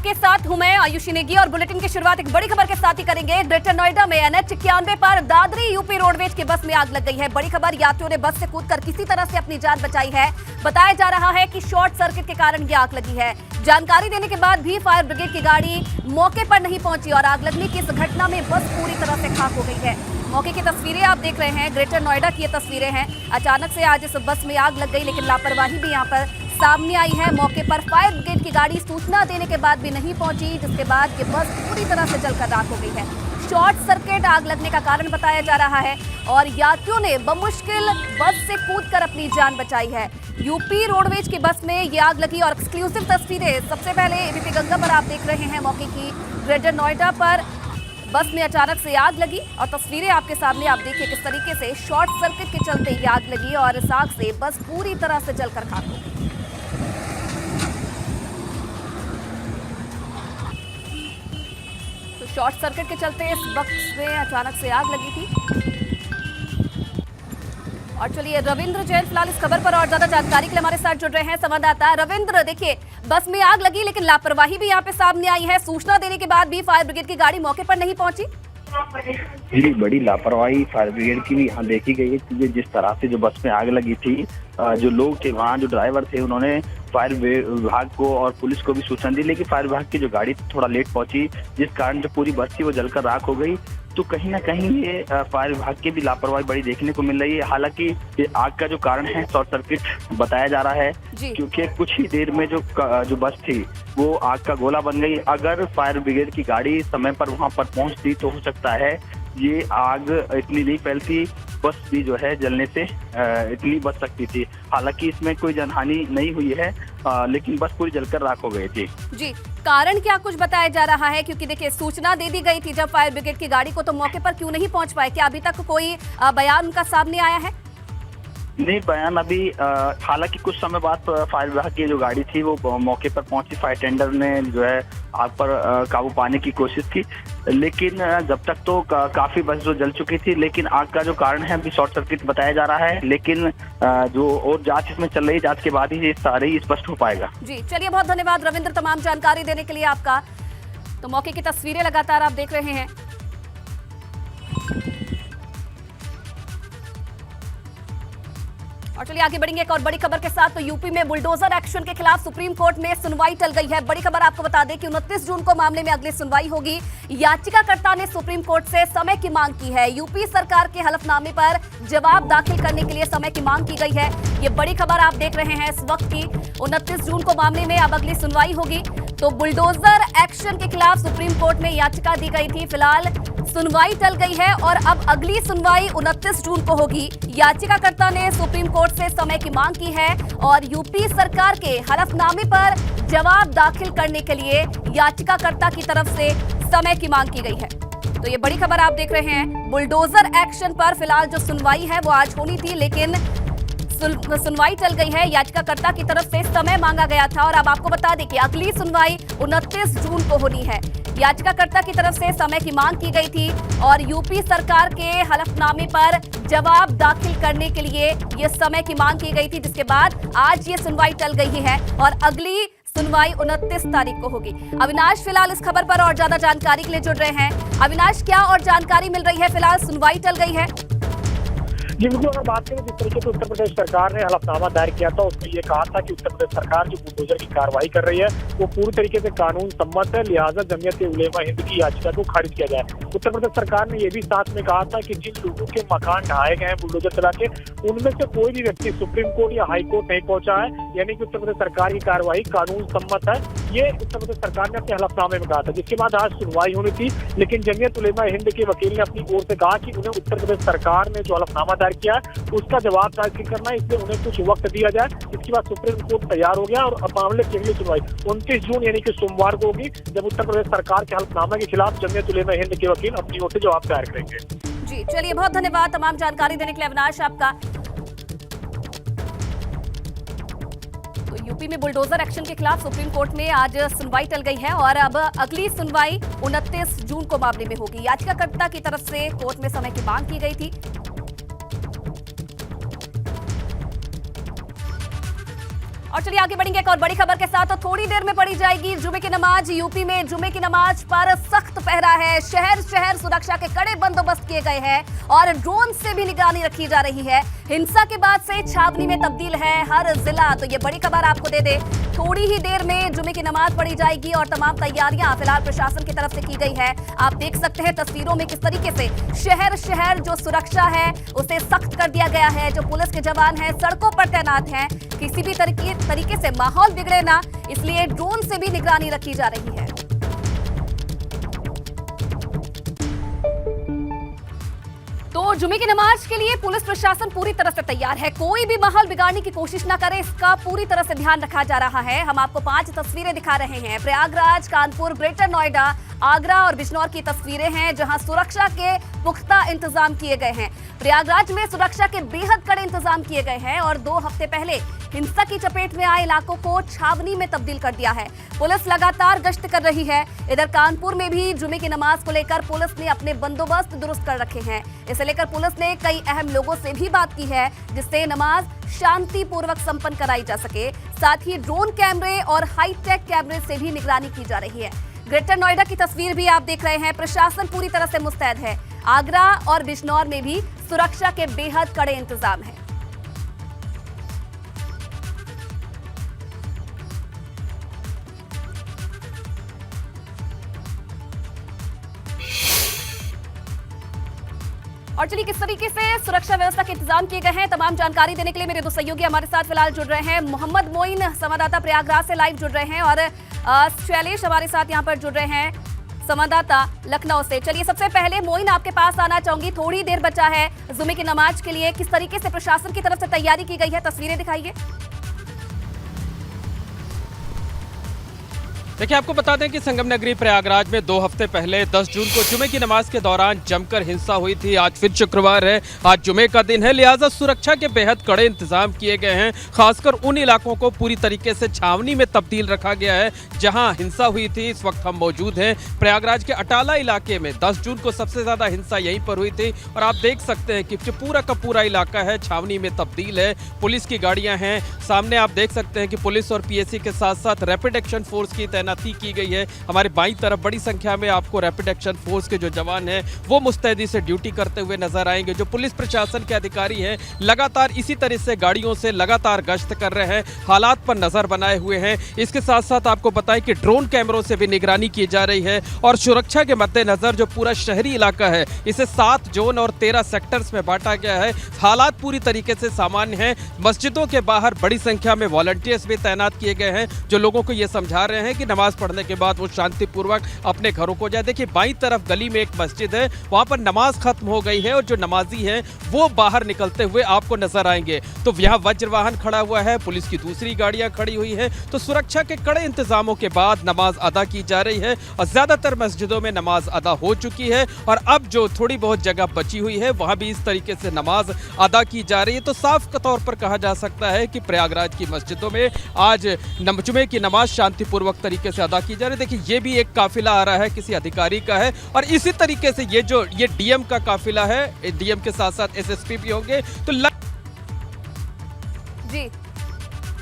आपके साथ हूं मैं आयुषी नेगी और बुलेटिन की शुरुआत एक बड़ी खबर के साथ ही करेंगे। ग्रेटर नोएडा में NH 91 पर दादरी यूपी रोडवेज की बस में आग लग गई है। बड़ी खबर, यात्रियों ने बस से कूदकर किसी तरह से अपनी जान बचाई है। बताया जा रहा है कि शॉर्ट सर्किट के कारण ये आग लगी है। जानकारी देने के बाद भी फायर ब्रिगेड की गाड़ी मौके पर नहीं पहुंची और आग लगने की इस घटना में बस पूरी तरह से खाक हो गई है। मौके की तस्वीरें आप देख रहे हैं, ग्रेटर नोएडा की ये तस्वीरें हैं। अचानक से आज इस बस में आग लग गई, लेकिन लापरवाही भी यहाँ पर सामने आई है। मौके पर फायर ब्रिगेड की गाड़ी सूचना देने के बाद भी नहीं पहुंची, जिसके बाद ये बस पूरी तरह से जलकर राख हो गई है। शॉर्ट सर्किट आग लगने का कारण बताया जा रहा है और यात्रियों ने बमुश्किल बस से कूदकर अपनी जान बचाई है। यूपी रोडवेज की बस में ये आग लगी और एक्सक्लूसिव तस्वीरें सबसे पहले एबीपी गंगा पर आप देख रहे हैं। मौके की ग्रेटर नोएडा पर बस में अचानक से आग लगी और तस्वीरें आपके सामने आप देखिए किस तरीके से शॉर्ट सर्किट के चलते ये आग लगी और इस आग से बस पूरी तरह से जलकर खाक हो गई। तो शॉर्ट सर्किट के चलते इस बस में अचानक से आग लगी थी। और चलिए रविंद्र जैन फिलहाल इस खबर पर और ज्यादा जानकारी के लिए हमारे साथ जुड़ रहे हैं संवाददाता रविंद्र। देखिए, बस में आग लगी लेकिन लापरवाही भी यहाँ पे सामने आई है। सूचना देने के बाद भी फायर ब्रिगेड की गाड़ी मौके पर नहीं पहुंची। जी, बड़ी लापरवाही फायर ब्रिगेड की भी यहाँ देखी गई है कि जिस तरह से जो बस में आग लगी थी, जो लोग थे वहाँ, जो ड्राइवर थे, उन्होंने फायर विभाग को और पुलिस को भी सूचना दी, लेकिन फायर विभाग की जो गाड़ी थोड़ा लेट पहुंची, जिस कारण जो पूरी बस थी वो जलकर राख हो गई। तो कहीं ना कहीं ये फायर विभाग की भी लापरवाही बड़ी देखने को मिल रही है। हालांकि ये आग का जो कारण है शॉर्ट सर्किट बताया जा रहा है, क्योंकि कुछ ही देर में जो बस थी वो आग का गोला बन गई। अगर फायर ब्रिगेड की गाड़ी समय पर वहां पर पहुंचती तो हो सकता है ये आग इतनी नहीं फैलती, बस भी जो है जलने से इतनी बच सकती थी। हालांकि इसमें कोई जनहानि नहीं हुई है, लेकिन बस पूरी जलकर राख हो गई थी। जी, कारण क्या कुछ बताया जा रहा है? क्योंकि देखिए, सूचना दे दी गई थी जब फायर ब्रिगेड की गाड़ी को, तो मौके पर क्यों नहीं पहुंच पाए? क्या अभी तक कोई बयान उनका सामने आया है? नहीं, बयान अभी हालांकि कुछ समय बाद फायर विभाग की जो गाड़ी थी वो मौके पर पहुंची। फायर टेंडर ने जो है आग पर काबू पाने की कोशिश की, लेकिन जब तक तो काफी बस जो जल चुकी थी। लेकिन आग का जो कारण है अभी शॉर्ट सर्किट बताया जा रहा है, लेकिन जो और जांच इसमें चल रही, जांच के बाद ही ये सारे ही स्पष्ट हो पाएगा। जी, चलिए, बहुत धन्यवाद रविंद्र तमाम जानकारी देने के लिए आपका। तो मौके की तस्वीरें लगातार आप देख रहे हैं। और चलिए आगे बढ़ेंगे एक और बड़ी खबर के साथ। तो यूपी में बुलडोजर एक्शन के खिलाफ सुप्रीम कोर्ट में सुनवाई टल गई है। बड़ी खबर आपको बता दें कि 29 जून को मामले में अगली सुनवाई होगी। याचिकाकर्ता ने सुप्रीम कोर्ट से समय की मांग की है। यूपी सरकार के हलफनामे पर जवाब दाखिल करने के लिए समय की मांग की गई है। ये बड़ी खबर आप देख रहे हैं इस वक्त की। 29 जून को मामले में अब अगली सुनवाई होगी। तो बुलडोजर एक्शन के खिलाफ सुप्रीम कोर्ट में याचिका दी गई थी। फिलहाल सुनवाई टल गई है और अब अगली सुनवाई 29 जून को होगी। याचिकाकर्ता ने सुप्रीम कोर्ट से समय की मांग की है और यूपी सरकार के हलफनामे पर जवाब दाखिल करने के लिए याचिकाकर्ता की तरफ से समय की मांग की गई है। तो ये बड़ी खबर आप देख रहे हैं। बुलडोजर एक्शन पर फिलहाल जो सुनवाई है वो आज होनी थी, लेकिन सुनवाई टल गई है। याचिकाकर्ता की तरफ से समय मांगा गया था और अब आपको बता दें कि अगली सुनवाई 29 जून को होनी है। याचिकाकर्ता की तरफ से समय की मांग की गई थी और यूपी सरकार के हलफनामे पर जवाब दाखिल करने के लिए ये समय की मांग की गई थी, जिसके बाद आज ये सुनवाई टल गई है और अगली सुनवाई 29 तारीख को होगी। अविनाश फिलहाल इस खबर पर और ज्यादा जानकारी के लिए जुड़ रहे हैं। अविनाश, क्या और जानकारी मिल रही है? फिलहाल सुनवाई टल गई है। जी बिल्कुल, अगर बात करें जिस तरीके से उत्तर प्रदेश सरकार ने हलफनामा दायर किया था, उसमें ये कहा था कि उत्तर प्रदेश सरकार जो बुलडोजर की कार्रवाई कर रही है वो पूरी तरीके से कानून सम्मत है, लिहाजा जमीयत उलेमा हिंद की याचिका को खारिज किया जाए। उत्तर प्रदेश सरकार ने ये भी साथ में कहा था कि जिन लोगों के मकान ढहाए गए हैं बुलडोजर चला के, उनमें से कोई भी व्यक्ति सुप्रीम कोर्ट या हाई कोर्ट नहीं पहुंचा है, यानी कि उत्तर प्रदेश सरकार की कार्रवाई कानून सम्मत है। ये उत्तर प्रदेश सरकार ने अपने हलफनामे में कहा था, जिसके बाद आज सुनवाई होनी थी। लेकिन जमीयत उलेमा हिंद के वकील ने अपनी ओर से कहा कि उन्हें उत्तर प्रदेश सरकार ने जो हलफनामा दायर किया उसका जवाब दाखिल करना है, इसलिए उन्हें कुछ वक्त दिया जाए। इसके बाद सुप्रीम कोर्ट तैयार हो गया और मामले की अगली सुनवाई 29 जून यानी कि सोमवार को होगी, जब उत्तर प्रदेश सरकार के हलफनामे के खिलाफ जमीयत उलेमा हिंद के वकील अपनी ओर से जवाब दायर करेंगे। जी, चलिए, बहुत धन्यवाद तमाम जानकारी देने के लिए अविनाश आपका। तो यूपी में बुलडोजर एक्शन के खिलाफ सुप्रीम कोर्ट में आज सुनवाई टल गई है और अब अगली सुनवाई 29 जून को मामले में होगी। याचिकाकर्ता की तरफ से कोर्ट में समय की मांग की गई थी। और चलिए आगे बढ़ेंगे एक और बड़ी खबर के साथ। तो थोड़ी देर में पढ़ी जाएगी जुमे की नमाज। यूपी में जुमे की नमाज पर सख्त पहरा है। शहर शहर सुरक्षा के कड़े बंदोबस्त किए गए हैं और ड्रोन से भी निगरानी रखी जा रही है। हिंसा के बाद से छावनी में तब्दील है हर जिला। तो ये बड़ी खबर आपको दे दे, थोड़ी ही देर में जुमे की नमाज पढ़ी जाएगी और तमाम तैयारियां फिलहाल प्रशासन की तरफ से की गई है। आप देख सकते हैं तस्वीरों में किस तरीके से शहर शहर जो सुरक्षा है उसे सख्त कर दिया गया है। जो पुलिस के जवान हैं सड़कों पर तैनात हैं, किसी भी तरीके से माहौल बिगड़े ना, इसलिए ड्रोन से भी निगरानी रखी जा रही है। तो जुमे की नमाज के लिए पुलिस प्रशासन पूरी तरह से तैयार है। कोई भी माहौल बिगाड़ने की कोशिश ना करे, इसका पूरी तरह से ध्यान रखा जा रहा है। हम आपको 5 तस्वीरें दिखा रहे हैं। प्रयागराज, कानपुर, ग्रेटर नोएडा, आगरा और बिजनौर की तस्वीरें हैं जहां सुरक्षा के पुख्ता इंतजाम किए गए हैं। प्रयागराज में सुरक्षा के बेहद कड़े इंतजाम किए गए हैं और 2 हफ्ते पहले हिंसा की चपेट में आए इलाकों को छावनी में तब्दील कर दिया है। पुलिस लगातार गश्त कर रही है। इधर कानपुर में भी जुमे की नमाज को लेकर पुलिस ने अपने बंदोबस्त दुरुस्त कर रखे हैं। इसे लेकर पुलिस ने कई अहम लोगों से भी बात की है जिससे नमाज शांतिपूर्वक संपन्न कराई जा सके। साथ ही ड्रोन कैमरे और हाईटेक कैमरे से भी निगरानी की जा रही है। ग्रेटर नोएडा की तस्वीर भी आप देख रहे हैं। प्रशासन पूरी तरह से मुस्तैद है। आगरा और बिजनौर में भी सुरक्षा के बेहद कड़े इंतजाम हैं। और चलिए किस तरीके से सुरक्षा व्यवस्था के इंतजाम किए गए हैं, तमाम जानकारी देने के लिए मेरे 2 सहयोगी हमारे साथ फिलहाल जुड़ रहे हैं। मोहम्मद मोइन संवाददाता प्रयागराज से लाइव जुड़ रहे हैं और शैलेश हमारे साथ यहां पर जुड़ रहे हैं संवाददाता लखनऊ से। चलिए सबसे पहले मोइन आपके पास आना चाहूंगी, थोड़ी देर बचा है जुमे की नमाज के लिए, किस तरीके से प्रशासन की तरफ से तैयारी की गई है, तस्वीरें दिखाइए। देखिए आपको बता दें कि संगम नगरी प्रयागराज में 2 हफ्ते पहले 10 जून को जुमे की नमाज के दौरान जमकर हिंसा हुई थी। आज फिर शुक्रवार है, आज जुमे का दिन है, लिहाजा सुरक्षा के बेहद कड़े इंतजाम किए गए हैं। खासकर उन इलाकों को पूरी तरीके से छावनी में तब्दील रखा गया है जहां हिंसा हुई थी। इस वक्त हम मौजूद हैं प्रयागराज के अटाला इलाके में। 10 जून को सबसे ज्यादा हिंसा यहीं पर हुई थी और आप देख सकते हैं कि पूरा का पूरा इलाका है छावनी में तब्दील है। पुलिस की गाड़ियां हैं सामने, आप देख सकते हैं कि पुलिस और पीएसी के साथ साथ रैपिड एक्शन फोर्स की तैनाती की गई है। हमारे बाईं तरफ बड़ी संख्या में आपको रैपिड एक्शन फोर्स के जो जवान हैं वो मुस्तैदी से ड्यूटी करते हुए नजर आएंगे। जो पुलिस प्रशासन के अधिकारी हैं लगातार इसी तरह से गाड़ियों से लगातार गश्त कर रहे हैं, हालात पर नजर बनाए हुए हैं। इसके साथ साथ आपको बताएं कि ड्रोन कैमरों से भी निगरानी की जा रही है और सुरक्षा के मद्देनजर जो पूरा शहरी इलाका है इसे 7 जोन और 13 सेक्टर्स में बांटा गया है। हालात पूरी तरीके से सामान्य हैं। मस्जिदों के बाहर बड़ी संख्या में वॉलंटियर्स भी तैनात किए गए हैं जो लोगों को ये समझा रहे हैं कि नमाज पढ़ने के बाद वो शांतिपूर्वक अपने घरों को जाए। देखिए बाईं तरफ गली में एक मस्जिद है, वहां पर नमाज खत्म हो गई है और जो नमाजी हैं वो बाहर निकलते हुए आपको नजर आएंगे। तो यहाँ वज्र वाहन खड़ा हुआ है, पुलिस की दूसरी गाड़ियां खड़ी हुई है। तो सुरक्षा के कड़े इंतजामों के बाद नमाज अदा की जा रही है और ज्यादातर मस्जिदों में नमाज अदा हो चुकी है और अब जो थोड़ी बहुत जगह बची हुई है वहां भी इस तरीके से नमाज अदा की जा रही है। तो साफ तौर पर कहा जा सकता है कि प्रयागराज की मस्जिदों में आज जुमे की नमाज शांतिपूर्वक तरीके से अदा की जा रही है। देखिए ये भी एक काफिला आ रहा है, किसी अधिकारी का है और इसी तरीके से ये डीएम का काफिला है, डीएम के साथ साथ एसएसपी भी होंगे। तो जी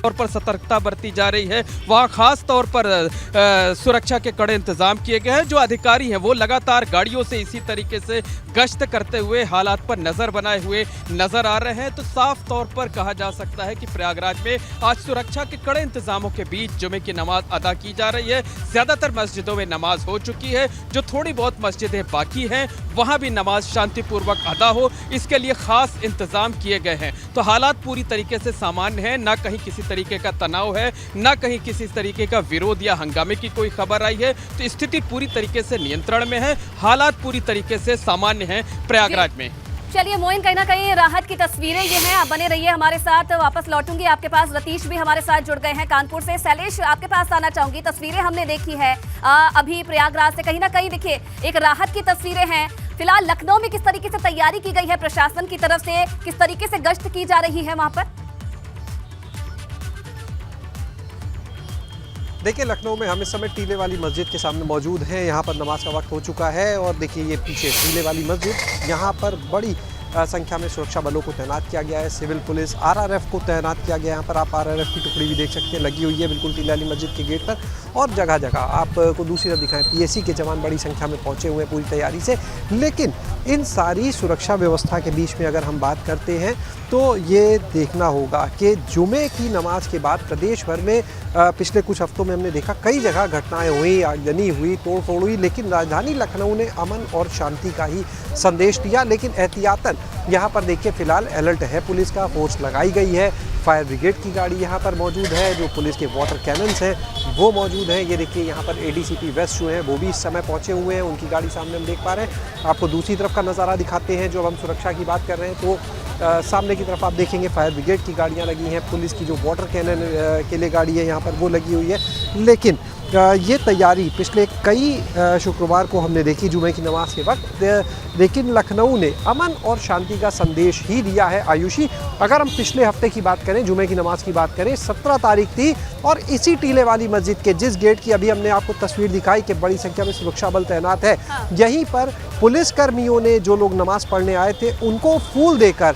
तौर पर सतर्कता बरती जा रही है। वहाँ खास तौर पर सुरक्षा के कड़े इंतजाम किए गए हैं। जो अधिकारी हैं वो लगातार गाड़ियों से इसी तरीके से गश्त करते हुए हालात पर नजर बनाए हुए नजर आ रहे हैं। तो साफ तौर पर कहा जा सकता है कि प्रयागराज में आज सुरक्षा के कड़े इंतजामों के बीच जुमे की नमाज अदा की जा रही है। ज्यादातर मस्जिदों में नमाज हो चुकी है, जो थोड़ी बहुत मस्जिदें बाकी हैं वहां भी नमाज शांतिपूर्वक अदा हो, इसके लिए खास इंतजाम किए गए हैं। तो हालात पूरी तरीके से सामान्य है, ना कहीं किसी तरीके का तनाव है, ना कहीं किसी तरीके का विरोध या हंगामे की कोई खबर आई है। तो स्थिति पूरी तरीके से नियंत्रण में है, हालात पूरी तरीके से सामान्य हैं प्रयागराज में। चलिए मोइन, कहीं ना कहीं राहत की तस्वीरें ये हैं। आप बने रहिए हमारे साथ, वापस लौटूंगी आपके पास। रतीश भी हमारे साथ जुड़ गए हैं कानपुर से। शैलेश आपके पास आना चाहूंगी, तस्वीरें हमने देखी है अभी प्रयागराज से, कहीं ना कहीं देखिए एक राहत की तस्वीरें हैं। फिलहाल लखनऊ में किस तरीके से तैयारी की गई है प्रशासन की तरफ से, किस तरीके से गश्त की जा रही है वहां पर? देखिए लखनऊ में हम इस समय टीले वाली मस्जिद के सामने मौजूद हैं। यहाँ पर नमाज का वक्त हो चुका है और देखिए ये पीछे टीले वाली मस्जिद, यहाँ पर बड़ी संख्या में सुरक्षा बलों को तैनात किया गया है। सिविल पुलिस, आरआरएफ को तैनात किया गया है। यहाँ पर आप आरआरएफ की टुकड़ी भी देख सकते हैं, लगी हुई है बिल्कुल टीले वाली मस्जिद के गेट पर। और जगह जगह आपको दूसरी तरफ दिखाएं, पीएसी के जवान बड़ी संख्या में पहुंचे हुए हैं पूरी तैयारी से। लेकिन इन सारी सुरक्षा व्यवस्था के बीच में अगर हम बात करते हैं तो ये देखना होगा कि जुमे की नमाज के बाद प्रदेश भर में पिछले कुछ हफ्तों में हमने देखा कई जगह घटनाएं हुई, आगजनी हुई, तोड़फोड़ हुई, लेकिन राजधानी लखनऊ ने अमन और शांति का ही संदेश दिया। लेकिन एहतियातन यहाँ पर देखिए फिलहाल अलर्ट है पुलिस का, फोर्स लगाई गई है। फायर ब्रिगेड की गाड़ी यहाँ पर मौजूद है, जो पुलिस के वाटर कैनन्स हैं वो मौजूद हैं। ये देखिए यहाँ पर एडीसीपी वेस्ट जो हैं वो भी इस समय पहुँचे हुए हैं, उनकी गाड़ी सामने हम देख पा रहे हैं। आपको दूसरी तरफ का नज़ारा दिखाते हैं। जो हम सुरक्षा की बात कर रहे हैं तो सामने की तरफ आप देखेंगे फायर ब्रिगेड की गाड़ियाँ लगी हैं, पुलिस की जो वाटर कैनन के लिए गाड़ी है यहाँ पर वो लगी हुई है। लेकिन ये तैयारी पिछले कई शुक्रवार को हमने देखी जुमे की नमाज के वक्त, लेकिन लखनऊ ने अमन और शांति का संदेश ही दिया है। आयुषी, अगर हम पिछले हफ्ते की बात करें, जुमे की नमाज की बात करें, 17 तारीख थी और इसी टीले वाली मस्जिद के जिस गेट की अभी हमने आपको तस्वीर दिखाई कि बड़ी संख्या में सुरक्षा बल तैनात है, यहीं पर पुलिसकर्मियों ने जो लोग नमाज पढ़ने आए थे उनको फूल देकर,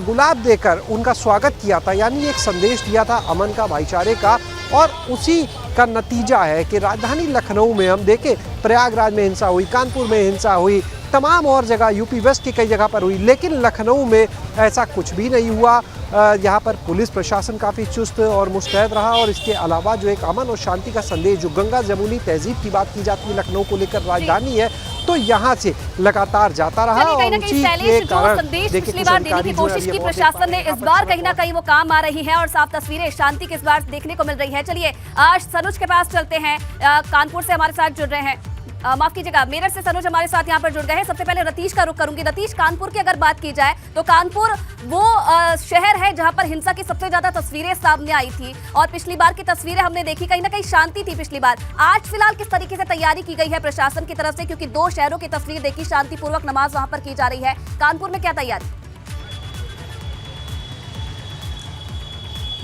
गुलाब देकर उनका स्वागत किया था। यानी एक संदेश दिया था अमन का, भाईचारे का। और उसी का नतीजा है कि राजधानी लखनऊ में हम देखें, प्रयागराज में हिंसा हुई, कानपुर में हिंसा हुई, तमाम और जगह यूपी वेस्ट की कई जगह पर हुई, लेकिन लखनऊ में ऐसा कुछ भी नहीं हुआ। यहाँ पर पुलिस प्रशासन काफ़ी चुस्त और मुस्तैद रहा। और इसके अलावा जो एक अमन और शांति का संदेश, जो गंगा जमुनी तहजीब की बात की जाती है लखनऊ को लेकर, राजधानी है तो यहाँ से लगातार जाता रहा। और उसी के कारण संदेश पिछली बार देने की कोशिश की प्रशासन ने, इस बार कहीं ना कहीं वो काम आ रही है और साफ तस्वीरें शांति की इस बार देखने को मिल रही है। चलिए आज सनुज के पास चलते हैं, कानपुर से हमारे साथ जुड़ रहे हैं, माफ कीजिएगा मेरठ से सनुज हमारे साथ यहाँ पर जुड़ गए हैं। सबसे पहले रतीश का रुख करूंगी। रतीश, कानपुर की अगर बात की जाए तो कानपुर वो शहर है जहां पर हिंसा की सबसे ज्यादा तस्वीरें सामने आई थी और पिछली बार की तस्वीरें हमने देखी, कहीं ना कहीं शांति थी पिछली बार। आज फिलहाल किस तरीके से तैयारी की गई है प्रशासन की तरफ से, क्योंकि 2 शहरों की तस्वीर देखी, शांतिपूर्वक नमाज वहां पर की जा रही है, कानपुर में क्या तैयारी?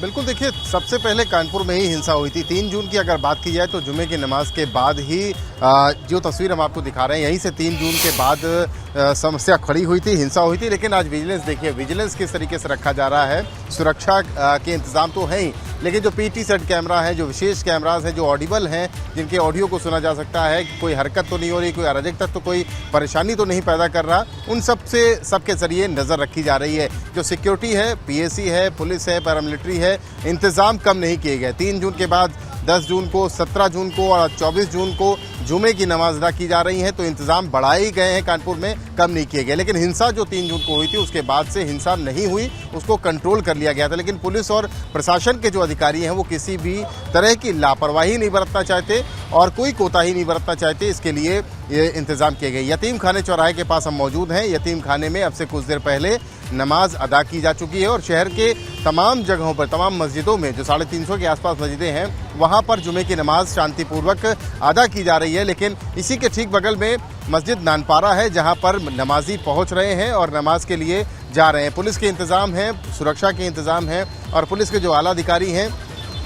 बिल्कुल, देखिए सबसे पहले कानपुर में ही हिंसा हुई थी 3 जून की अगर बात की जाए तो जुमे की नमाज के बाद ही जो तस्वीर हम आपको दिखा रहे हैं, यहीं से 3 जून के बाद समस्या खड़ी हुई थी, हिंसा हुई थी। लेकिन आज विजिलेंस देखिए, विजिलेंस किस तरीके से रखा जा रहा है, सुरक्षा के इंतजाम तो है ही, लेकिन जो पीटी सेट कैमरा है, जो विशेष कैमराज हैं, जो ऑडिबल हैं, जिनके ऑडियो को सुना जा सकता है कि कोई हरकत तो नहीं हो रही, कोई अराजकता तो, कोई परेशानी तो नहीं पैदा कर रहा, उन सबके जरिए नज़र रखी जा रही है। जो सिक्योरिटी है, पीएसी है, पुलिस है, पैरामिलिट्री है, इंतज़ाम कम नहीं किए गए। 3 जून के बाद 10 जून को, 17 जून को और 24 जून को जुमे की नमाज अदा की जा रही है, तो इंतजाम बढ़ाए ही गए हैं कानपुर में, कम नहीं किए गए। लेकिन हिंसा जो 3 जून को हुई थी उसके बाद से हिंसा नहीं हुई, उसको कंट्रोल कर लिया गया था। लेकिन पुलिस और प्रशासन के जो अधिकारी हैं वो किसी भी तरह की लापरवाही नहीं बरतना चाहते और कोई कोताही नहीं बरतना चाहते, इसके लिए ये इंतजाम किए गए। यतीम खाने चौराहे के पास हम मौजूद हैं। यतीम खाने में अब से कुछ देर पहले नमाज अदा की जा चुकी है और शहर के तमाम जगहों पर, तमाम मस्जिदों में जो 350 के आसपास मस्जिदें हैं, वहाँ पर जुमे की नमाज शांतिपूर्वक अदा की जा रही है। लेकिन इसी के ठीक बगल में मस्जिद नानपारा है, जहाँ पर नमाजी पहुँच रहे हैं और नमाज के लिए जा रहे हैं। पुलिस के इंतज़ाम हैं, सुरक्षा के इंतज़ाम हैं और पुलिस के जो आला अधिकारी हैं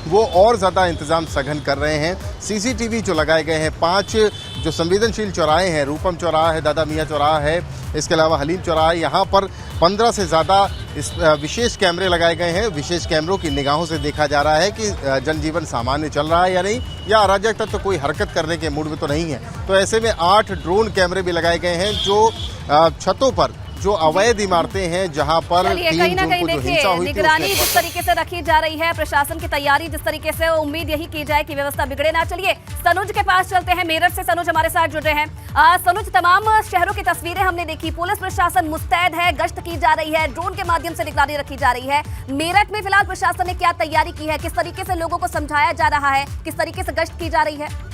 वो और ज़्यादा इंतज़ाम सघन कर रहे हैं। सीसीटीवी जो लगाए गए हैं, 5 जो संवेदनशील चौराहे हैं, रूपम चौराहा है, दादा मियाँ चौराहा है, इसके अलावा हलीम चौराहा, यहाँ पर 15 से ज़्यादा इस विशेष कैमरे लगाए गए हैं। विशेष कैमरों की निगाहों से देखा जा रहा है कि जनजीवन सामान्य चल रहा है या नहीं, या अराजकता तो कोई हरकत करने के मूड में तो नहीं है। तो ऐसे में 8 ड्रोन कैमरे भी लगाए गए हैं जो छतों पर जो अवैध इमारतें हैं, जहां पर कहीं ना कहीं देखिए निगरानी जिस तरीके से रखी जा रही है, प्रशासन की तैयारी जिस तरीके से, उम्मीद यही की जाए कि व्यवस्था बिगड़े ना। चलिए सनुज के पास चलते हैं, मेरठ से सनुज हमारे साथ जुड़ रहे हैं। सनुज, तमाम शहरों की तस्वीरें हमने देखी, पुलिस प्रशासन मुस्तैद है, गश्त की जा रही है, ड्रोन के माध्यम से निगरानी रखी जा रही है। मेरठ में फिलहाल प्रशासन ने क्या तैयारी की है, किस तरीके से लोगों को समझाया जा रहा है, किस तरीके से गश्त की जा रही है?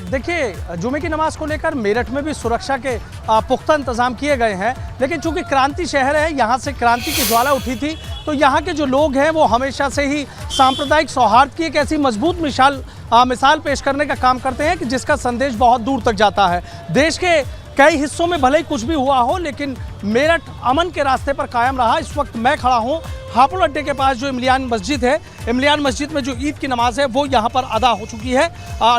देखिए जुमे की नमाज को लेकर मेरठ में भी सुरक्षा के पुख्ता इंतजाम किए गए हैं। लेकिन चूंकि क्रांति शहर है, यहाँ से क्रांति की ज्वाला उठी थी, तो यहाँ के जो लोग हैं वो हमेशा से ही सांप्रदायिक सौहार्द की एक ऐसी मजबूत मिसाल पेश करने का काम करते हैं कि जिसका संदेश बहुत दूर तक जाता है। देश के कई हिस्सों में भले ही कुछ भी हुआ हो, लेकिन मेरठ अमन के रास्ते पर कायम रहा। इस वक्त मैं खड़ा हूँ हापुड़ अड्डे के पास जो इमलियान मस्जिद है, इमलियान मस्जिद में जो ईद की नमाज है वो यहाँ पर अदा हो चुकी है।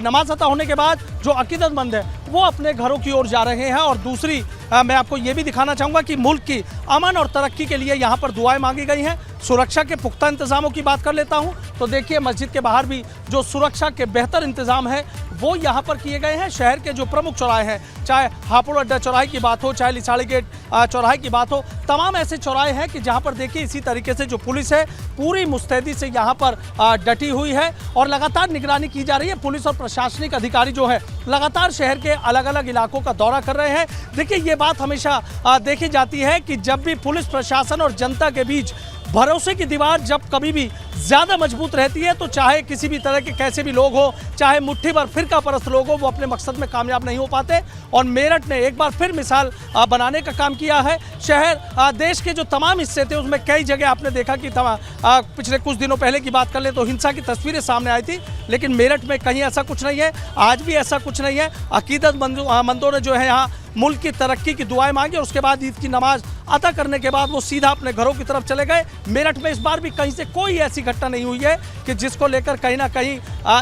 नमाज अदा होने के बाद जो अकीदतमंद है वो अपने घरों की ओर जा रहे हैं। और दूसरी मैं आपको ये भी दिखाना चाहूँगा कि मुल्क की अमन और तरक्की के लिए यहाँ पर दुआएं मांगी गई हैं। सुरक्षा के पुख्ता इंतजामों की बात कर लेता हूँ तो देखिए मस्जिद के बाहर भी जो सुरक्षा के बेहतर इंतजाम है वो यहाँ पर किए गए हैं। शहर के जो प्रमुख चौराहे हैं, चाहे हापुड़ अड्डा चौराहे की बात हो, चाहे लिसाड़ी गेट चौराहे की बात हो, तमाम ऐसे चौराहे हैं कि जहाँ पर देखिए इसी तरीके से जो पुलिस है पूरी मुस्तैदी से यहाँ पर डटी हुई है और लगातार निगरानी की जा रही है। पुलिस और प्रशासनिक अधिकारी जो है लगातार शहर के अलग अलग इलाकों का दौरा कर रहे हैं। देखिए ये बात हमेशा देखी जाती है कि जब भी पुलिस प्रशासन और जनता के बीच भरोसे की दीवार जब कभी भी ज़्यादा मजबूत रहती है तो चाहे किसी भी तरह के कैसे भी लोग हो, चाहे मुट्ठी भर फिरका परस्त लोग हो, वो अपने मकसद में कामयाब नहीं हो पाते। और मेरठ ने एक बार फिर मिसाल बनाने का काम किया है। शहर देश के जो तमाम हिस्से थे उसमें कई जगह आपने देखा कि पिछले कुछ दिनों पहले की बात कर ले तो हिंसा की तस्वीरें सामने आई थी, लेकिन मेरठ में कहीं ऐसा कुछ नहीं है, आज भी ऐसा कुछ नहीं है। अकीदतमंदों ने जो है यहाँ मुल्क की तरक्की की दुआएं मांगी और उसके बाद ईद की नमाज अदा करने के बाद वो सीधा अपने घरों की तरफ चले गए। मेरठ में इस बार भी कहीं से कोई ऐसी घटना नहीं हुई है कि जिसको लेकर कहीं ना कहीं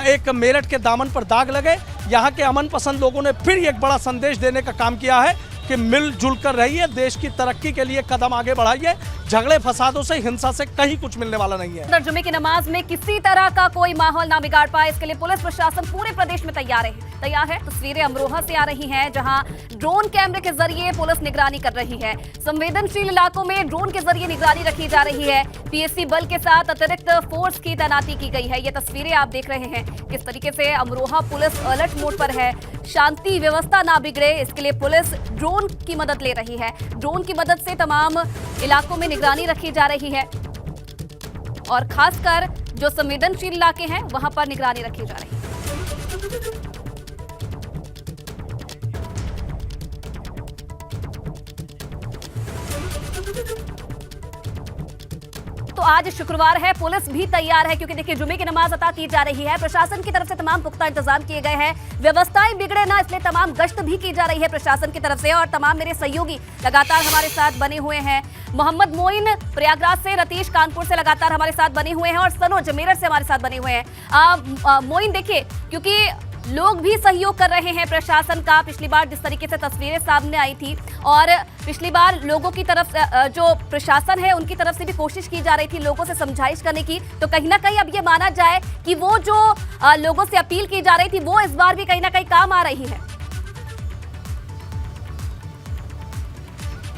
एक मेरठ के दामन पर दाग लगे। यहाँ के अमन पसंद लोगों ने फिर एक बड़ा संदेश देने का काम किया है कि मिलजुल कर रहिए, देश की तरक्की के लिए कदम आगे बढ़ाइए। झगड़े फसादों से, हिंसा से कहीं कुछ मिलने वाला नहीं है। जुमे की नमाज में किसी तरह का कोई माहौल ना बिगाड़ पाए, इसके लिए पुलिस प्रशासन पूरे प्रदेश में तैयार है। तस्वीरें अमरोहा से आ रही हैं, जहां ड्रोन कैमरे के जरिए पुलिस निगरानी कर रही है। संवेदनशील इलाकों में ड्रोन के जरिए निगरानी रखी जा रही है। पीएससी बल के साथ अतिरिक्त फोर्स की तैनाती की गई है। ये तस्वीरें आप देख रहे हैं किस तरीके से अमरोहा पुलिस अलर्ट मोड पर है। शांति व्यवस्था ना बिगड़े, इसके लिए पुलिस ड्रोन की मदद ले रही है। ड्रोन की मदद से तमाम इलाकों में निगरानी रखी जा रही है और खासकर जो संवेदनशील इलाके हैं वहां पर निगरानी रखी जा रही है। तो आज शुक्रवार है, पुलिस भी तैयार है क्योंकि देखिए जुमे की नमाज अता की जा रही है। प्रशासन की तरफ से तमाम पुख्ता इंतजाम किए गए हैं। व्यवस्थाएं बिगड़े ना, इसलिए तमाम गश्त भी की जा रही है प्रशासन की तरफ से। और तमाम मेरे सहयोगी लगातार हमारे साथ बने हुए हैं। मोहम्मद मोइन प्रयागराज से, रतीश कानपुर से लगातार हमारे साथ बने हुए हैं और सनोज मेरठ से हमारे साथ बने हुए हैं। मोइन देखिए, क्योंकि लोग भी सहयोग कर रहे हैं प्रशासन का। पिछली बार जिस तरीके से तस्वीरें सामने आई थी और पिछली बार लोगों की तरफ जो प्रशासन है उनकी तरफ से भी कोशिश की जा रही थी लोगों से समझाइश करने की, तो कहीं ना कहीं अब ये माना जाए कि वो जो लोगों से अपील की जा रही थी वो इस बार भी कहीं ना कहीं काम आ रही है।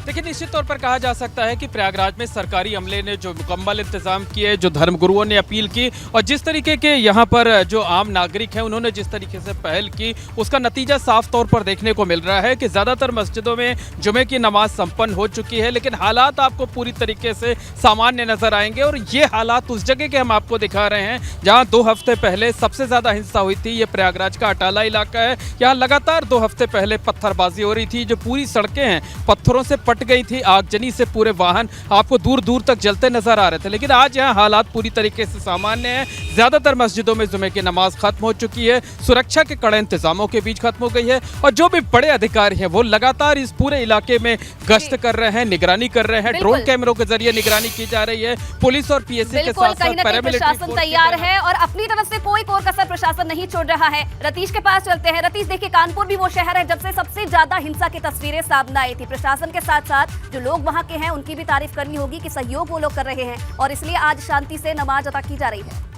देखिए, निश्चित तौर पर कहा जा सकता है कि प्रयागराज में सरकारी अमले ने जो मुकम्मल इंतजाम किए, जो धर्मगुरुओं ने अपील की और जिस तरीके के यहाँ पर जो आम नागरिक हैं उन्होंने जिस तरीके से पहल की, उसका नतीजा साफ तौर पर देखने को मिल रहा है कि ज़्यादातर मस्जिदों में जुमे की नमाज संपन्न हो चुकी है। लेकिन हालात आपको पूरी तरीके से सामान्य नजर आएंगे और ये हालात उस जगह के हम आपको दिखा रहे हैं जहाँ 2 हफ्ते पहले सबसे ज़्यादा हिंसा हुई थी। ये प्रयागराज का अटाला इलाका है। यहाँ लगातार 2 हफ्ते पहले पत्थरबाजी हो रही थी, जो पूरी सड़कें हैं पत्थरों से पट गई थी। आगजनी से पूरे वाहन आपको दूर दूर तक जलते नजर आ रहे थे। लेकिन आज यहाँ हालात पूरी तरीके से सामान्य है। ज्यादातर मस्जिदों में जुमे की नमाज खत्म हो चुकी है, सुरक्षा के कड़े इंतजामों के बीच खत्म हो गई है और जो भी बड़े अधिकारी हैं वो लगातार इस पूरे इलाके में गश्त कर रहे हैं, निगरानी कर रहे हैं। ड्रोन कैमरों के जरिए निगरानी की जा रही है। पुलिस और पीएससी के साथ साथ प्रशासन तैयार है और अपनी तरफ से कोई कोर कसर प्रशासन नहीं छोड़ रहा है। रतीश के पास चलते हैं। रतीश, देखिए कानपुर भी वो शहर है जब से सबसे ज्यादा हिंसा की तस्वीरें सामने आई थी। प्रशासन के साथ साथ जो लोग वहां के हैं उनकी भी तारीफ करनी होगी कि सहयोग वो लोग कर रहे हैं और इसलिए आज शांति से नमाज अदा की जा रही है।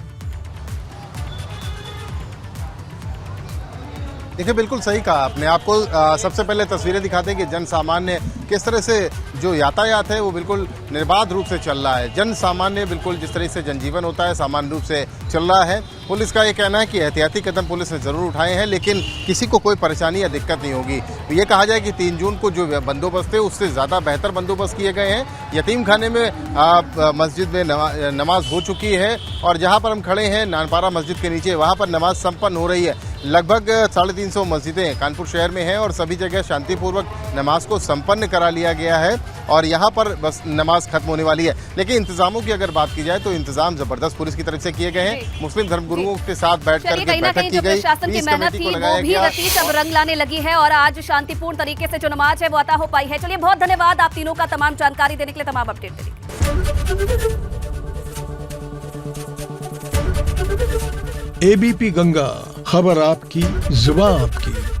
देखिए, बिल्कुल सही कहा आपने। आपको सबसे पहले तस्वीरें दिखाते हैं कि जन सामान्य किस तरह से जो यातायात है वो बिल्कुल निर्बाध रूप से चल रहा है। जन सामान्य बिल्कुल जिस तरह से जनजीवन होता है सामान्य रूप से चल रहा है। पुलिस का ये कहना है कि एहतियाती कदम पुलिस ने ज़रूर उठाए हैं लेकिन किसी को कोई परेशानी या दिक्कत नहीं होगी। तो ये कहा जाए कि 3 जून को जो बंदोबस्त है उससे ज़्यादा बेहतर बंदोबस्त किए गए हैं। यतीम खाने में मस्जिद में नमाज हो चुकी है और जहाँ पर हम खड़े हैं नानपारा मस्जिद के नीचे, वहाँ पर नमाज संपन्न हो रही है। लगभग 350 मस्जिदें कानपुर शहर में हैं और सभी जगह शांतिपूर्वक नमाज को संपन्न करा लिया गया है। और यहाँ पर बस नमाज खत्म होने वाली है। लेकिन इंतजामों की अगर बात की जाए तो इंतजाम जबरदस्त पुलिस की तरफ से किए गए हैं। मुस्लिम धर्मगुरुओं के साथ बैठकर चलिए, कहीं ना बैठक कहीं की जो गई, प्रशासन की पीस मेहनत कमेटी थी को वो लगाया भी गया। रतीश अब रंग लाने लगी है और आज शांतिपूर्ण तरीके से जो नमाज है वो अता हो पाई है। चलिए, बहुत धन्यवाद आप तीनों का तमाम जानकारी देने के लिए, तमाम अपडेट देने के लिए। एबीपी गंगा, खबर आपकी, जुबान आपकी।